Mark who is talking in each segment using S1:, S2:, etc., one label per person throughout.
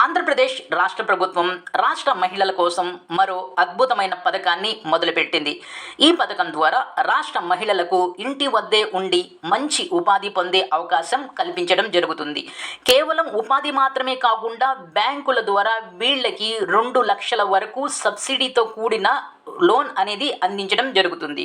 S1: ఆంధ్రప్రదేశ్ రాష్ట్ర ప్రభుత్వం రాష్ట్ర మహిళల కోసం మరో అద్భుతమైన పథకాన్ని మొదలుపెట్టింది. ఈ పథకం ద్వారా రాష్ట్ర మహిళలకు ఇంటి వద్దే ఉండి మంచి ఉపాధి పొందే అవకాశం కల్పించడం జరుగుతుంది. కేవలం ఉపాధి మాత్రమే కాకుండా బ్యాంకుల ద్వారా వీళ్ళకి 2 లక్షల వరకు సబ్సిడీతో కూడిన లోన్ అనేది అందించడం జరుగుతుంది.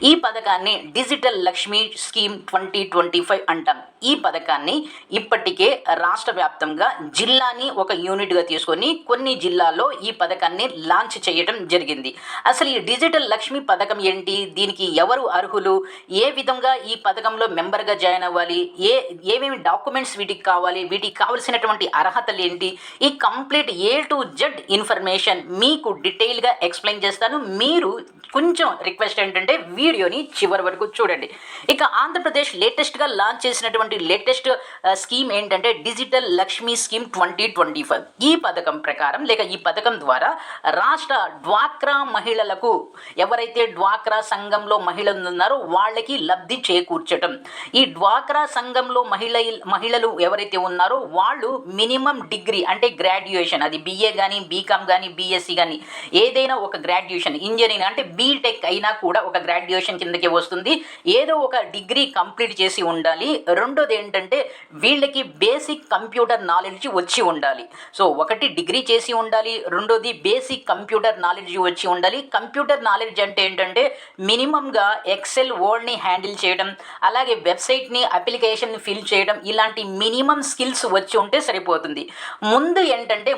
S1: ఈ పథకాన్ని డిజిటల్ లక్ష్మీ స్కీమ్ 2025 అంటాం. ఈ పథకాన్ని ఇప్పటికే రాష్ట్ర వ్యాప్తంగా జిల్లాని ఒక యూనిట్గా తీసుకొని కొన్ని జిల్లాల్లో ఈ పథకాన్ని లాంచ్ చేయడం జరిగింది. అసలు ఈ డిజిటల్ లక్ష్మి పథకం ఏంటి, దీనికి ఎవరు అర్హులు, ఏ విధంగా ఈ పథకంలో మెంబర్గా జాయిన్ అవ్వాలి, ఏమేమి డాక్యుమెంట్స్ వీటికి కావాలి, వీటికి కావలసినటువంటి అర్హతలు ఏంటి, ఈ complete A to Z information మీకు డీటెయిల్గా ఎక్స్ప్లెయిన్ చేస్తాను. మీరు కొంచెం రిక్వెస్ట్ ఏంటంటే వీడియోని చివరి వరకు చూడండి. ఇక ఆంధ్రప్రదేశ్ లేటెస్ట్గా లాంచ్ చేసినటువంటి లేటెస్ట్ స్కీమ్ ఏంటంటే డిజిటల్ లక్ష్మీ స్కీమ్ 2025. ఈ పథకం ప్రకారం ఈ పథకం ద్వారా రాష్ట్ర డ్వాక్రా మహిళలకు, ఎవరైతే డ్వాక్రా సంఘంలో మహిళలు ఉన్నారో వాళ్ళకి లబ్ధి చేకూర్చటం. ఈ డ్వాక్రా సంఘంలో మహిళలు ఎవరైతే ఉన్నారో వాళ్ళు మినిమం డిగ్రీ అంటే గ్రాడ్యుయేషన్, అది BA కానీ బీకామ్ కానీ BSc కానీ ఏదైనా ఒక గ్రాడ్యుయేషన్, ఇంజనీరింగ్ అంటే బీటెక్ అయినా కూడా ఒక గ్రాడ్యుయేషన్ కిందకి వస్తుంది. ఏదో ఒక డిగ్రీ కంప్లీట్ చేసి ఉండాలి. రెండోది ఏంటంటే వీళ్ళకి బేసిక్ కంప్యూటర్ నాలెడ్జ్ వచ్చి ఉండాలి. సో ఒకటి డిగ్రీ చేసి ఉండాలి, రెండోది బేసిక్ కంప్యూటర్ నాలెడ్జ్ వచ్చి ఉండాలి. కంప్యూటర్ నాలెడ్జ్ అంటే ఏంటంటే మినిమంగా ఎక్సెల్, వర్డ్ని హ్యాండిల్ చేయడం, అలాగే వెబ్సైట్ని అప్లికేషన్ ఫిల్ చేయడం, ఇలాంటి మినిమం స్కిల్స్ వచ్చి ఉంటే సరిపోతుంది.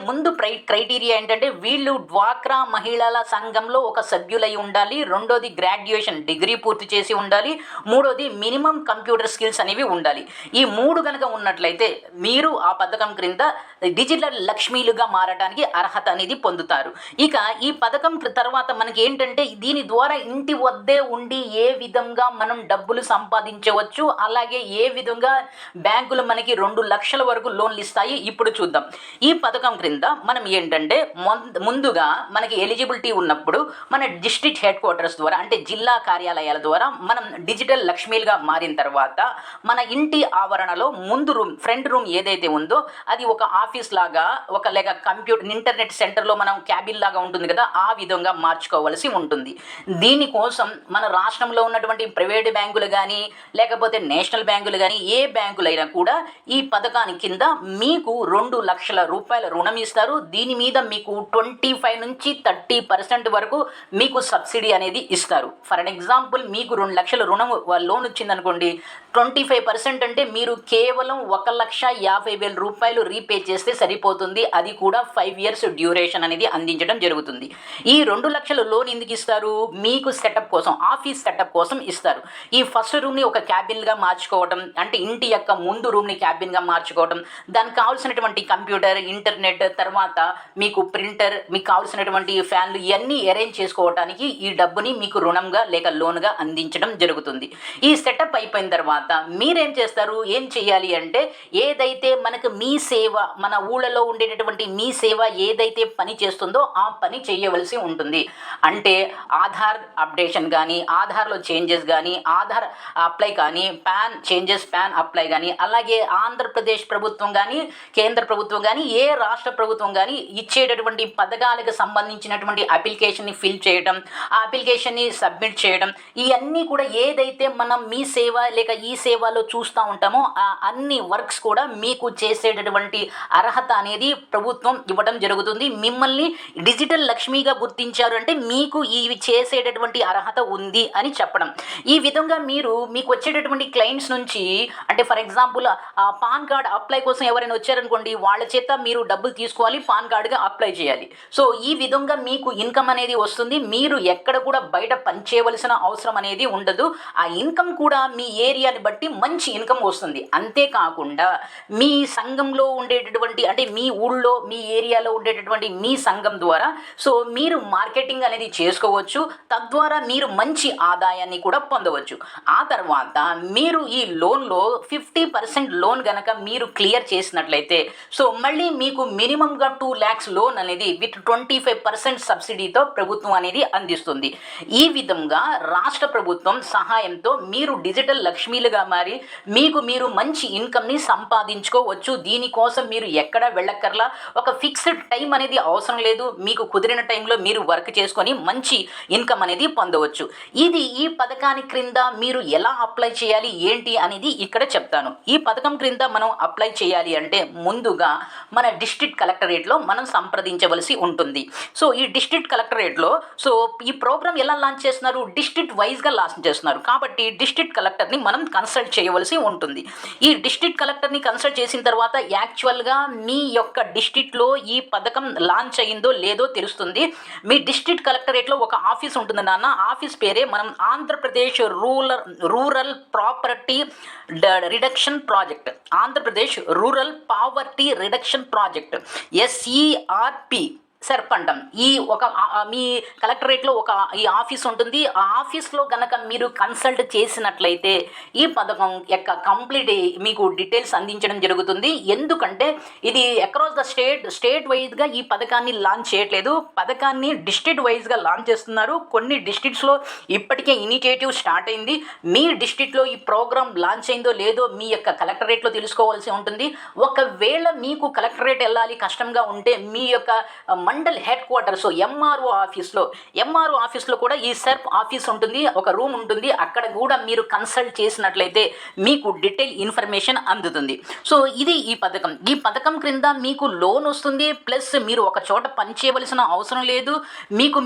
S1: ముందు క్రైటీరియా ఏంటంటే వీళ్ళు డ్వాక్రా మహిళల సంఘంలో ఒక సభ్యులై ఉండాలి, రెండోది గ్రాడ్యుయేషన్ డిగ్రీ పూర్తి చేసి ఉండాలి, మూడోది మినిమం కంప్యూటర్ స్కిల్స్ అనేవి ఉండాలి. ఈ 3 కనుక ఉన్నట్లయితే మీరు ఆ పథకం క్రింద డిజిటల్ లక్ష్మీలుగా మారడానికి అర్హత అనేది పొందుతారు. ఇక ఈ పథకం తర్వాత మనకి ఏంటంటే దీని ద్వారా ఇంటి వద్దే ఉండి ఏ విధంగా మనం డబ్బులు సంపాదించవచ్చు, అలాగే ఏ విధంగా బ్యాంకులు మనకి 2 లక్షల వరకు లోన్లు ఇస్తాయి ఇప్పుడు చూద్దాం. ఈ పథకం క్రింద మనం ఏంటంటే ముందుగా మనకి ఎలిజిబిలిటీ ఉన్నప్పుడు మన డిస్ట్రిక్ట్ హెడ్ క్వార్టర్స్ ద్వారా అంటే జిల్లా కార్యాలయాల ద్వారా మనం డిజిటల్ లక్ష్మీలుగా మారిన తర్వాత మన ఇంటి ఆవరణలో ముందు ఫ్రంట్ రూమ్ ఏదైతే ఉందో అది ఒక ఆఫీస్ లాగా, లేక ఇంటర్నెట్ సెంటర్లో మనం క్యాబిన్ లాగా ఉంటుంది కదా, ఆ విధంగా మార్చుకోవాల్సి ఉంటుంది. దీనికోసం మన రాష్ట్రంలో ఉన్నటువంటి ప్రైవేట్ బ్యాంకులు కానీ లేకపోతే నేషనల్ బ్యాంకులు కానీ ఏ బ్యాంకులైనా కూడా ఈ పథకానికి కింద మీకు 2 లక్షల రూపాయల రుణం ఇస్తారు. దీని మీద మీకు 25 నుంచి 30% వరకు మీకు సబ్సిడీ అనేది ఇస్తారు. ఫర్ అన్ ఎగ్జాంపుల్ మీకు 2 లక్షల రుణం లోన్ వచ్చిందనుకోండి, 25% అంటే మీరు కేవలం 1,50,000 రూపాయలు రీపే చేస్తే సరిపోతుంది. అది కూడా 5 years డ్యూరేషన్ అనేది అందించడం జరుగుతుంది. ఈ 2 లక్షల లోన్ ఎందుకు ఇస్తారు, మీకు సెటప్ కోసం, ఆఫీస్ సెటప్ కోసం ఇస్తారు. ఈ ఫస్ట్ రూమ్ని ఒక క్యాబిన్గా మార్చుకోవడం, అంటే ఇంటి యొక్క ముందు రూమ్ని క్యాబిన్గా మార్చుకోవడం, దానికి కావాల్సినటువంటి కంప్యూటర్, ఇంటర్నెట్, తర్వాత మీకు ప్రింటర్, మీకు కావాల్సినటువంటి ఫ్యాన్లు ఇవన్నీ అరేంజ్ చేసుకోవడానికి ఈ డబ్బుని మీకు రుణంగా లేక లోన్గా అందించడం జరుగుతుంది. ఈ సెటప్ అయిపోయిన తర్వాత మీరేం చేస్తారు, ఏం చేయాలి అంటే ఏదైతే మనకు మీ సేవ, మన ఊళ్ళలో ఉండేటటువంటి మీ సేవ ఏదైతే పని చేస్తుందో ఆ పని చేయవలసి ఉంటుంది. అంటే ఆధార్ అప్డేషన్ కానీ, ఆధార్లో చేంజెస్ కానీ, ఆధార్ అప్లై కానీ, పాన్ అప్లై కానీ, అలాగే ఆంధ్రప్రదేశ్ ప్రభుత్వం కానీ కేంద్ర ప్రభుత్వం కానీ ఏ రాష్ట్ర ప్రభుత్వం కానీ ఇచ్చేటటువంటి పథకాలకు సంబంధించినటువంటి అప్లికేషన్ని ఫిల్ చేయడం, ఆ అప్లికేషన్ని సబ్మిట్ చేయడం, ఇవన్నీ కూడా ఏదైతే మనం మీ సేవ లేక ఈ సేవలో చూస్తూ ఉంటామో ఆ అన్ని వర్క్స్ కూడా మీకు చేసేటటువంటి అర్హత అనేది ప్రభుత్వం ఇవ్వడం జరుగుతుంది. మిమ్మల్ని డిజిటల్ లక్ష్మిగా గుర్తించారు అంటే మీకు ఇవి చేసేటటువంటి అర్హత ఉంది అని చెప్పడం. ఈ విధంగా మీకు వచ్చేటటువంటి క్లయింట్స్ నుంచి, అంటే for example pan card apply కోసం ఎవరైనా వచ్చారనుకోండి, వాళ్ళ చేత మీరు డబ్బులు తీసుకోవాలి, పాన్ కార్డుగా అప్లై చేయాలి. సో ఈ విధంగా మీకు ఇన్కమ్ అనేది వస్తుంది. మీరు ఎక్కడ కూడా బయట పనిచేయవలసిన అవసరం అనేది ఉండదు. ఆ ఇన్కమ్ కూడా మీ ఏరియాని బట్టి మంచి ఇన్కమ్ వస్తుంది. అంతేకాకుండా మీ సంఘంలో ఉండేటటువంటి, అంటే మీ ఊళ్ళో మీ ఏరియాలో ఉండేటటువంటి మీ సంఘం ద్వారా సో మీరు మార్కెటింగ్ అనేది చేసుకోవచ్చు. తద్వారా మీరు మంచి ఆదాయాన్ని కూడా పొందవచ్చు. ఆ తర్వాత మీరు ఈ లోన్లో 50% లోన్ గనక మీరు క్లియర్ చేసినట్లయితే సో మళ్ళీ మీకు మినిమంగా 2 lakhs లోన్ అనేది విత్ 25% సబ్సిడీతో ప్రభుత్వం ప్రభుత్వం అనేది అందిస్తుంది. ఈ విధంగా రాష్ట్ర ప్రభుత్వం సహాయంతో మీరు డిజిటల్ లక్ష్మీలుగా మారి మీకు మీరు మంచి ఇన్కమ్ని సంపాదించుకోవచ్చు. దీనికోసం మీరు ఎక్కడ వెళ్ళక్కర్లా, ఒక ఫిక్స్డ్ టైం అనేది అవసరం లేదు. మీకు కుదిరిన టైంలో మీరు వర్క్ చేసుకొని మంచి ఇన్కమ్ అనేది పొందవచ్చు. ఈ పథకానికి క్రింద మీరు ఎలా అప్లై చేయాలి ఏంటి అనేది ఇక్కడ చెప్తాను. ఈ పథకం క్రింద మనం అప్లై చేయాలి అంటే ముందుగా మన డిస్ట్రిక్ట్ కలెక్టరేట్లో మనం సంప్రదించవలసి ఉంటుంది. సో ఈ డిస్ట్రిక్ట్ కలెక్టరేట్లో ఈ ప్రోగ్రామ్ ఎలా లాంచ్ చేస్తున్నారు, డిస్ట్రిక్ట్ వైజ్గా లాంచ్ చేస్తున్నారు కాబట్టి డిస్ట్రిక్ట్ కలెక్టర్ని మనం కన్సల్ట్ చేయవలసి ఉంటుంది. ఈ డిస్ట్రిక్ట్ కలెక్టర్ని కన్సల్ట్ చేసిన తర్వాత యాక్చువల్గా మీ యొక్క డిస్ట్రిక్ట్లో ఈ పథకం లాంచ్ అయిందో లేదో తెలుస్తుంది. మీ డిస్ట్రిక్ట్ కలెక్టరేట్లో ఒక ఆఫీస్ ఉంటుంది నాన్న, ఆఫీస్ పేరే మనం Andhra Pradesh rural property reduction project, Andhra Pradesh rural poverty reduction project SERP సర్పంటం. మీ కలెక్టరేట్లో ఈ ఆఫీస్ ఉంటుంది. ఆ ఆఫీస్లో కనుక మీరు కన్సల్ట్ చేసినట్లయితే ఈ పథకం యొక్క కంప్లీట్ మీకు డీటెయిల్స్ అందించడం జరుగుతుంది. ఎందుకంటే ఇది అక్రాస్ ద స్టేట్ వైజ్గా ఈ పథకాన్ని లాంచ్ చేయట్లేదు, పథకాన్ని డిస్ట్రిక్ట్ వైజ్గా లాంచ్ చేస్తున్నారు. కొన్ని డిస్ట్రిక్ట్స్లో ఇప్పటికే ఇనిషియేటివ్ స్టార్ట్ అయింది. మీ డిస్ట్రిక్ట్లో ఈ ప్రోగ్రామ్ లాంచ్ అయిందో లేదో మీ యొక్క కలెక్టరేట్లో తెలుసుకోవాల్సి ఉంటుంది. ఒకవేళ మీకు కలెక్టరేట్ వెళ్ళాలి కష్టంగా ఉంటే మీ యొక్క మండల్ హెడ్ క్వార్టర్స్ ఎంఆర్ఓ ఆఫీస్లో కూడా ఈ సెర్ప్ ఆఫీస్ ఉంటుంది, ఒక రూమ్ ఉంటుంది. అక్కడ కూడా మీరు కన్సల్ట్ చేసినట్లయితే మీకు డీటెయిల్ ఇన్ఫర్మేషన్ అందుతుంది. సో ఇది ఈ పథకం క్రింద మీకు లోన్ వస్తుంది. ప్లస్ మీరు ఒక చోట పని చేయవలసిన అవసరం లేదు.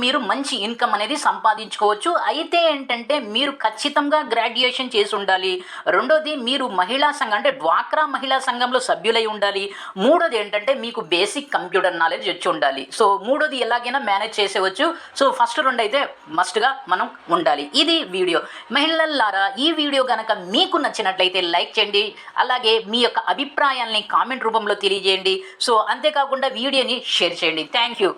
S1: మీరు మంచి ఇన్కమ్ అనేది సంపాదించుకోవచ్చు. అయితే ఏంటంటే మీరు ఖచ్చితంగా గ్రాడ్యుయేషన్ చేసి ఉండాలి. రెండోది మీరు మహిళా సంఘం అంటే డ్వాక్రా మహిళా సంఘంలో సభ్యులై ఉండాలి. మూడోది ఏంటంటే మీకు బేసిక్ కంప్యూటర్ నాలెడ్జ్ వచ్చి ఉండాలి. సో మూడోది ఎలాగైనా మేనేజ్ చేసేవచ్చు. సో ఫస్ట్ రెండు అయితే మస్ట్గా మనం ఉండాలి. ఇది వీడియో. మహిళలారా, ఈ వీడియో కనుక మీకు నచ్చినట్లయితే లైక్ చేయండి. అలాగే మీ యొక్క అభిప్రాయాల్ని కామెంట్ రూపంలో తెలియజేయండి. సో అంతేకాకుండా వీడియోని షేర్ చేయండి. Thank you.